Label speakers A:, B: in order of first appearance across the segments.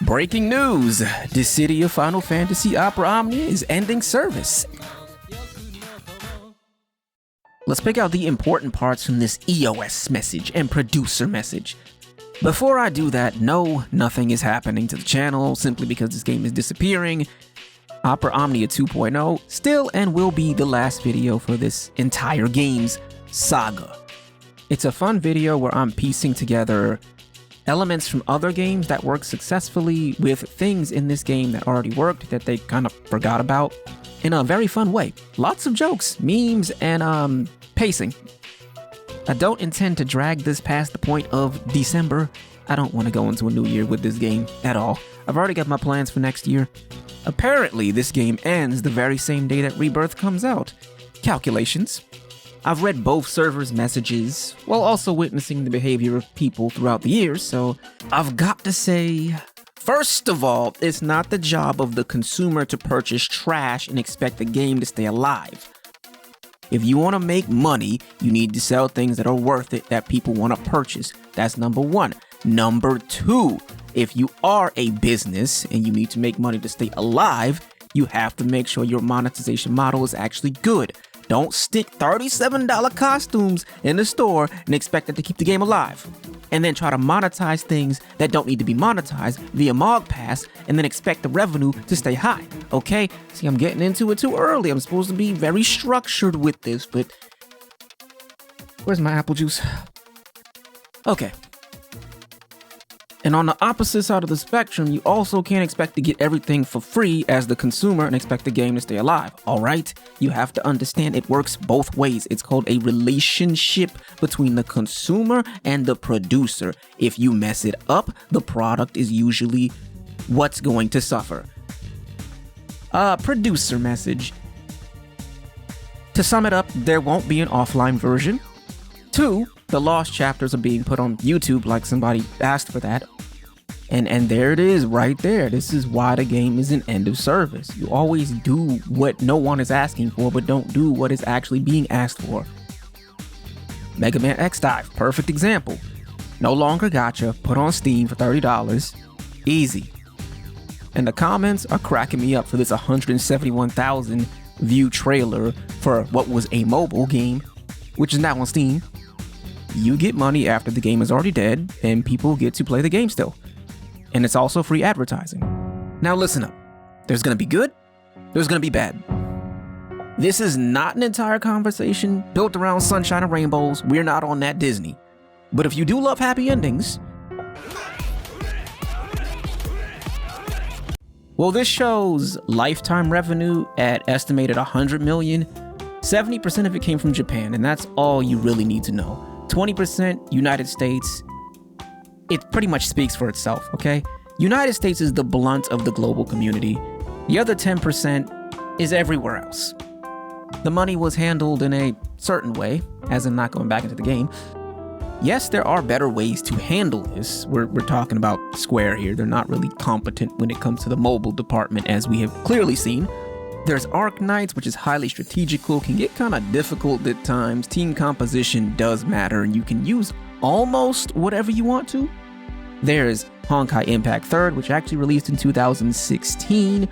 A: Breaking news! Dissida Final Fantasy Opera Omnia is ending service. Let's pick out the important parts from this EOS message and producer message. Before I do that, no, nothing is happening to the channel simply because this game is disappearing. Opera Omnia 2.0 still and will be the last video for this entire game's saga. It's a fun video where I'm piecing together elements from other games that work successfully with things in this game that already worked that they kind of forgot about in a very fun way. Lots of jokes, memes, and pacing. I don't intend to drag this past the point of December. I don't want to go into a new year with this game at all. I've already got my plans for next year. Apparently, this game ends the very same day that Rebirth comes out. Calculations. I've read both servers' messages, while also witnessing the behavior of people throughout the years, so I've got to say, first of all, it's not the job of the consumer to purchase trash and expect the game to stay alive. If you want to make money, you need to sell things that are worth it that people want to purchase. That's number one. Number two, if you are a business and you need to make money to stay alive, you have to make sure your monetization model is actually good. Don't stick $37 costumes in the store and expect it to keep the game alive. And then try to monetize things that don't need to be monetized via Mog Pass and then expect the revenue to stay high, okay? See, I'm getting into it too early. I'm supposed to be very structured with this, but... Where's my apple juice? Okay. And on the opposite side of the spectrum, you also can't expect to get everything for free as the consumer and expect the game to stay alive, alright? You have to understand it works both ways. It's called a relationship between the consumer and the producer. If you mess it up, the product is usually what's going to suffer. Producer message. To sum it up, there won't be an offline version. 2, the lost chapters are being put on YouTube like somebody asked for that. And there it is right there. This is why the game is an end of service. You always do what no one is asking for, but don't do what is actually being asked for. Mega Man X Dive, perfect example. No longer gotcha, put on Steam for $30. Easy. And the comments are cracking me up for this 171,000 view trailer for what was a mobile game, which is now on Steam. You get money after the game is already dead, and people get to play the game still. And it's also free advertising. Now listen up. There's gonna be good, there's gonna be bad. This is not an entire conversation built around sunshine and rainbows. We're not on that Disney. But if you do love happy endings, well, this shows lifetime revenue at estimated 100 million. 70% of it came from Japan, and that's all you really need to know. 20% United States. It pretty much speaks for itself, okay? United States is the blunt of the global community. The other 10% is everywhere else. The money was handled in a certain way, as in not going back into the game. Yes, there are better ways to handle this. We're talking about Square here. They're not really competent when it comes to the mobile department, as we have clearly seen. There's Arknights, which is highly strategical, can get kind of difficult at times. Team composition does matter, and you can use almost whatever you want to. There's Honkai Impact 3rd, which actually released in 2016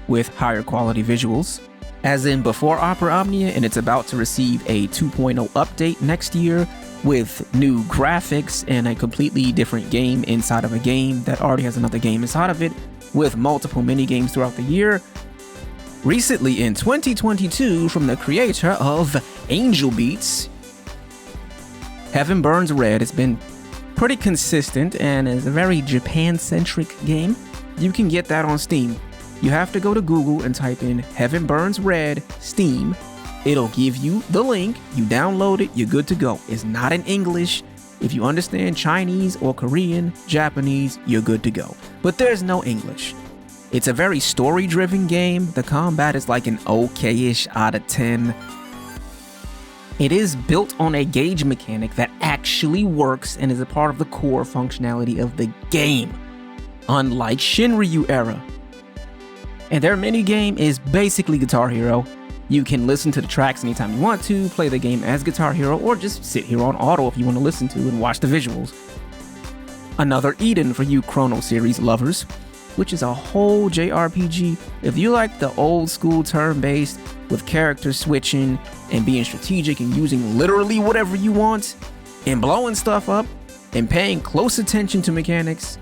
A: with higher quality visuals, as in before Opera Omnia, and it's about to receive a 2.0 update next year with new graphics and a completely different game inside of a game that already has another game inside of it, with multiple mini-games throughout the year. Recently in 2022, from the creator of Angel Beats, Heaven Burns Red. It's been pretty consistent and is a very Japan-centric game. You can get that on Steam. You have to go to Google and type in Heaven Burns Red Steam. It'll give you the link. You download it, you're good to go. It's not in English. If you understand Chinese or Korean, Japanese, you're good to go. But there's no English. It's a very story-driven game. The combat is like an okay-ish out of 10. It is built on a gauge mechanic that actually works and is a part of the core functionality of the game, unlike Shinryu era. And their minigame is basically Guitar Hero. You can listen to the tracks anytime you want to, play the game as Guitar Hero, or just sit here on auto if you want to listen to and watch the visuals. Another Eden for you Chrono series lovers. which is a whole JRPG. If you like the old school turn-based with character switching and being strategic and using literally whatever you want and blowing stuff up and paying close attention to mechanics,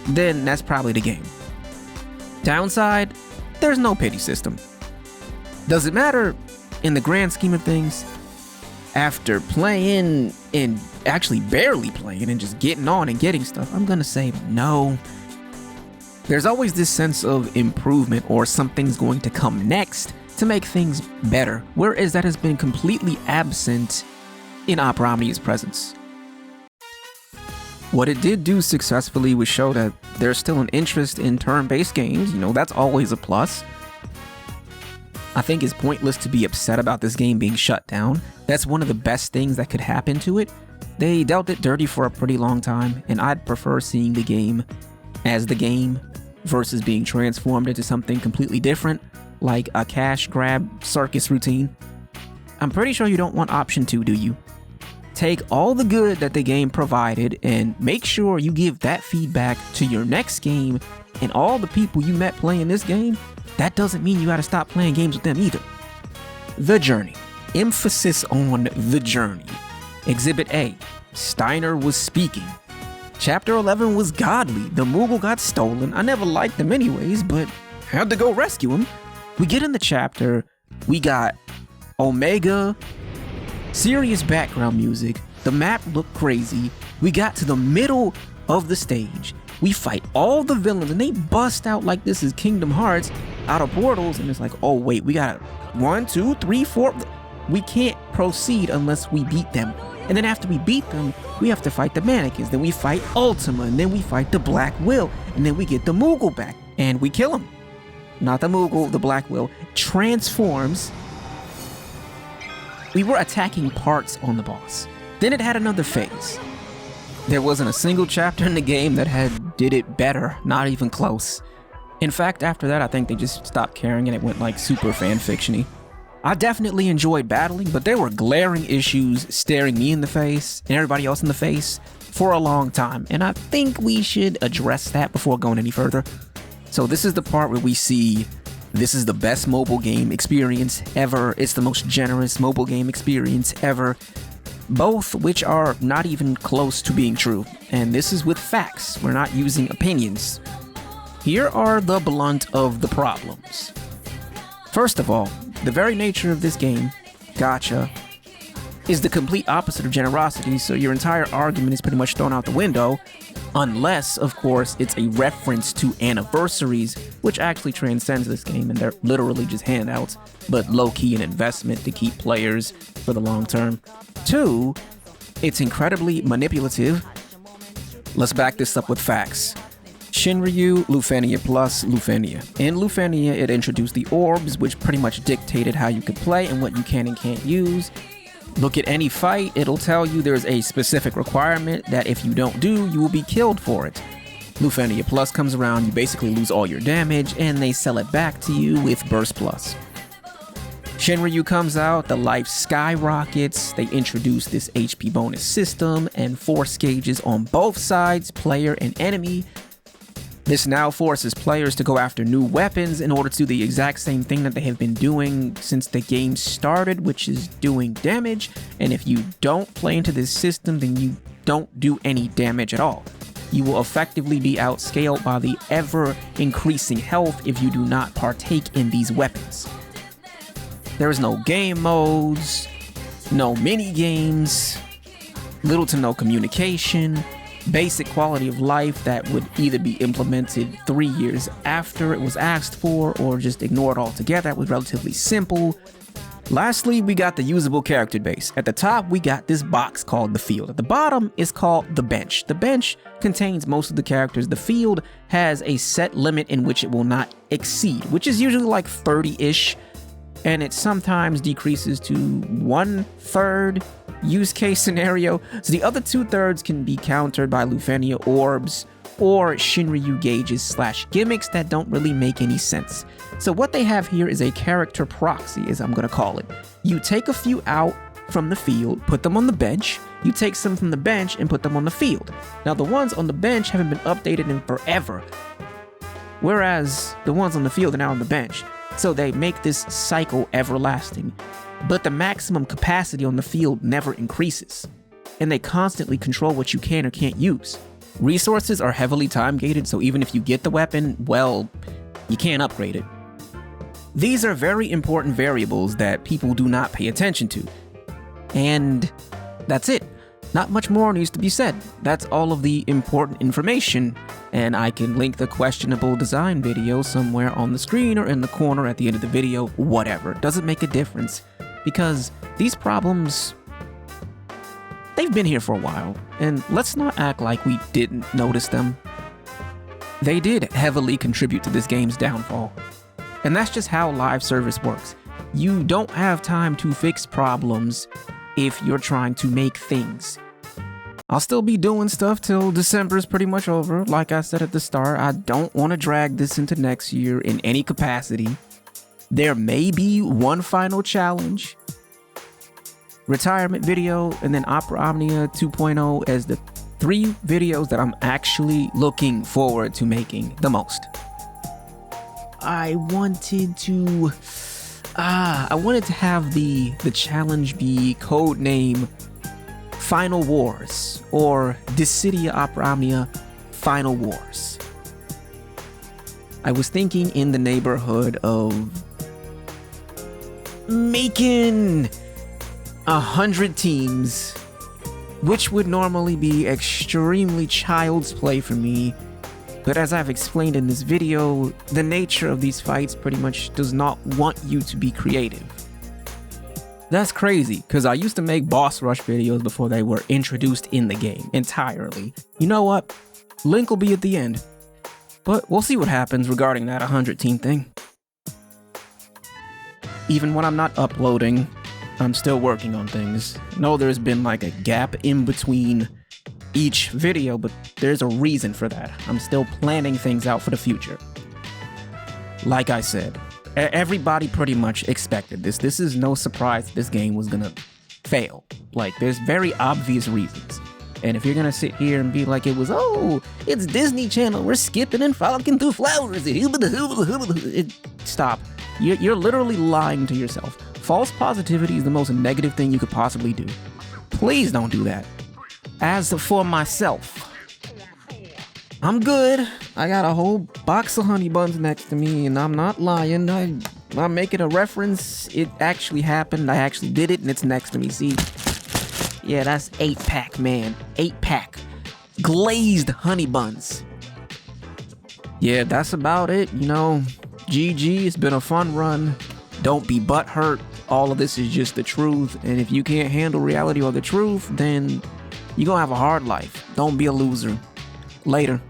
A: then that's probably the game. Downside, there's no pity system. Does it matter in the grand scheme of things? After playing and actually barely playing and just getting on and getting stuff, I'm gonna say no. There's always this sense of improvement or something's going to come next to make things better, whereas that has been completely absent in Opera Omnia's presence. What it did do successfully was show that there's still an interest in turn-based games. That's always a plus. I think it's pointless to be upset about this game being shut down. That's one of the best things that could happen to it. They dealt it dirty for a pretty long time, and I'd prefer seeing the game as the game versus being transformed into something completely different, like a cash grab circus routine. I'm pretty sure you don't want option 2, do you? Take all the good that the game provided and make sure you give that feedback to your next game and all the people you met playing this game. That doesn't mean you gotta stop playing games with them either. The Journey. Emphasis on the journey. Exhibit A. Steiner was speaking. Chapter 11 was godly. The Moogle got stolen. I never liked them anyways, but had to go rescue him. We get in the chapter. We got Omega. Serious background music. The map looked crazy. We got to the middle of the stage. We fight all the villains and they bust out like this is Kingdom Hearts out of portals, and it's like, oh wait, we got 1, 2, 3, 4. We can't proceed unless we beat them. And then after we beat them, we have to fight the mannequins. Then we fight Ultima, and then we fight the Black Will, and then we get the Moogle back and we kill him. Not the Moogle, the Black Will transforms. We were attacking parts on the boss. Then it had another phase. There wasn't a single chapter in the game that did it better, not even close. In fact, after that, I think they just stopped caring and it went like super fanfiction-y. I definitely enjoyed battling, but there were glaring issues staring me in the face and everybody else in the face for a long time, and I think we should address that before going any further. So this is the part where we see this is the best mobile game experience ever. It's the most generous mobile game experience ever. Both which are not even close to being true. And this is with facts. We're not using opinions. Here are the blunt of the problems. First of all, the very nature of this game, gacha, is the complete opposite of generosity, so your entire argument is pretty much thrown out the window, unless, of course, it's a reference to anniversaries, which actually transcends this game, and they're literally just handouts, but low-key an investment to keep players for the long term. 2, it's incredibly manipulative. Let's back this up with facts. Shinryu, Lufenia plus Lufenia. In Lufenia, it introduced the orbs, which pretty much dictated how you could play and what you can and can't use. Look at any fight, it'll tell you there's a specific requirement that if you don't do, you will be killed for it. Lufenia Plus comes around, you basically lose all your damage, and they sell it back to you with Burst Plus. Shinryu comes out, the life skyrockets, they introduce this HP bonus system and force gauges on both sides, player and enemy. This now forces players to go after new weapons in order to do the exact same thing that they have been doing since the game started, which is doing damage. And if you don't play into this system, then you don't do any damage at all. You will effectively be outscaled by the ever-increasing health if you do not partake in these weapons. There is no game modes, no mini-games, little to no communication, basic quality of life that would either be implemented 3 years after it was asked for or just ignored altogether. That was relatively simple. Lastly, we got the usable character base. At the top, we got this box called the field. At the bottom is called the bench. The bench contains most of the characters. The field has a set limit in which it will not exceed, which is usually like 30-ish, and it sometimes decreases to 1/3 use case scenario. So the other 2/3 can be countered by Lufenia orbs or Shinryu gauges / gimmicks that don't really make any sense. So what they have here is a character proxy, as I'm gonna call it. You take a few out from the field, put them on the bench. You take some from the bench and put them on the field. Now the ones on the bench haven't been updated in forever. whereas the ones on the field are now on the bench. So they make this cycle everlasting. But the maximum capacity on the field never increases, and they constantly control what you can or can't use. Resources are heavily time-gated, so even if you get the weapon, well, you can't upgrade it. These are very important variables that people do not pay attention to. And that's it. Not much more needs to be said. That's all of the important information, and I can link the questionable design video somewhere on the screen or in the corner at the end of the video, whatever. Doesn't make a difference, because these problems, they've been here for a while, and let's not act like we didn't notice them. They did heavily contribute to this game's downfall. And that's just how live service works. You don't have time to fix problems if you're trying to make things. I'll still be doing stuff till December is pretty much over. Like I said at the start, I don't want to drag this into next year in any capacity. There may be one final challenge, retirement video, and then Opera Omnia 2.0 as the 3 videos that I'm actually looking forward to making the most. I wanted to have the challenge be codename Final Wars, or Dissida Opera Omnia Final Wars. I was thinking in the neighborhood of making 100 teams, which would normally be extremely child's play for me. But as I've explained in this video, the nature of these fights pretty much does not want you to be creative. That's crazy, because I used to make boss rush videos before they were introduced in the game entirely. You know what? Link will be at the end. But we'll see what happens regarding that 100 team thing. Even when I'm not uploading, I'm still working on things. I know there's been like a gap in between each video, but there's a reason for that. I'm still planning things out for the future. Like I said, everybody pretty much expected this. This is no surprise this game was gonna fail. Like, there's very obvious reasons. And if you're gonna sit here and be like it was, oh, it's Disney Channel, we're skipping and frolicking through flowers, stop. You're literally lying to yourself. False positivity is the most negative thing you could possibly do. Please don't do that. As for myself, I'm good. I got a whole box of honey buns next to me, and I'm not lying. I'm making a reference. It actually happened. I actually did it, and it's next to me. See? Yeah, that's 8-pack, man. 8-pack. Glazed honey buns. Yeah, that's about it. You know, GG. It's been a fun run. Don't be butthurt. All of this is just the truth, and if you can't handle reality or the truth, then you're gonna have a hard life. Don't be a loser. Later.